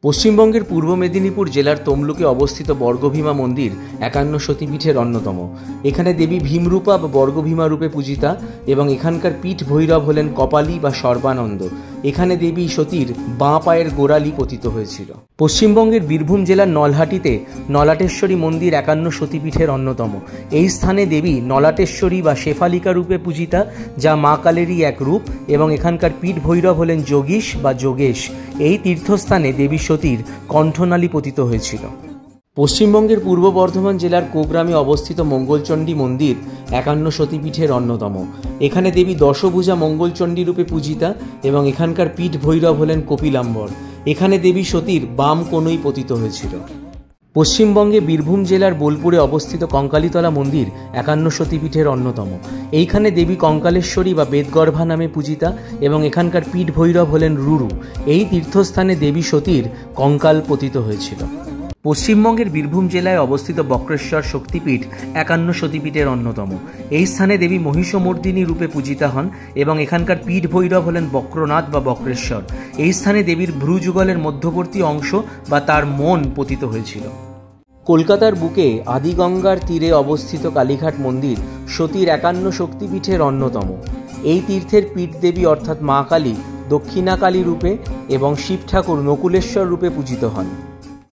পশ্চিমবঙ্গের পূর্ব মেদিনীপুর জেলার তমলুকে অবস্থিত বর্গভীমা মন্দির ৫১ সতীপীঠের অন্যতম। এখানে দেবী ভীমরূপা বা বর্গভীমা রূপে পূজিতা এবং এখানকার পীঠ ভৈরব হলেন কপালী বা সর্বানন্দ। এখানে দেবী সতীর বাঁ পায়ের গোড়ালি পতিত হয়েছিল। পশ্চিমবঙ্গের বীরভূম জেলার নলহাটিতে নলাটেশ্বরী মন্দির ৫১ সতীপীঠের অন্যতম। এই স্থানে দেবী নলাটেশ্বরী বা শেফালিকা রূপে পূজিতা, যা মা কালেরই এক রূপ, এবং এখানকার পীঠ ভৈরব হলেন যোগীশ বা যোগেশ। এই তীর্থস্থানে দেবী সতীর কণ্ঠনালী পতিত হয়েছিল। পশ্চিমবঙ্গের পূর্ব বর্ধমান জেলার কোগ্রামে অবস্থিত মঙ্গলচণ্ডী মন্দির ৫১ সতীপীঠের অন্যতম। এখানে দেবী দশভুজা মঙ্গলচণ্ডী রূপে পূজিতা এবং এখানকার পীঠ ভৈরব হলেন কপিলাম্বর। এখানে দেবী সতীর বাম কনুই পতিত হয়েছিল। পশ্চিমবঙ্গে বীরভূম জেলার বোলপুরে অবস্থিত কঙ্কালীতলা মন্দির ৫১ সতীপীঠের অন্যতম। এইখানে দেবী কঙ্কালেশ্বরী বা বেদগর্ভা নামে পূজিতা এবং এখানকার পীঠ ভৈরব হলেন রুরু। এই তীর্থস্থানে দেবী সতীর কঙ্কাল পতিত হয়েছিল। পশ্চিমবঙ্গের বীরভূম জেলায় অবস্থিত বক্রেশ্বর শক্তিপীঠ ৫১ সতীপীঠের অন্যতম। এই স্থানে দেবী মহিষমর্দিনী রূপে পূজিতা হন এবং এখানকার পীঠ ভৈরব হলেন বক্রনাথ বা বক্রেশ্বর। এই স্থানে দেবীর ভ্রুযুগলের মধ্যবর্তী অংশ বা তার মন পতিত হয়েছিল। কলকাতার বুকে আদিগঙ্গার তীরে অবস্থিত কালীঘাট মন্দির সতীর ৫১ শক্তিপীঠের অন্যতম। এই তীর্থের পীঠ দেবী অর্থাৎ মা কালী দক্ষিণাকালী রূপে এবং শিব ঠাকুর নকুলেশ্বর রূপে পূজিত হন।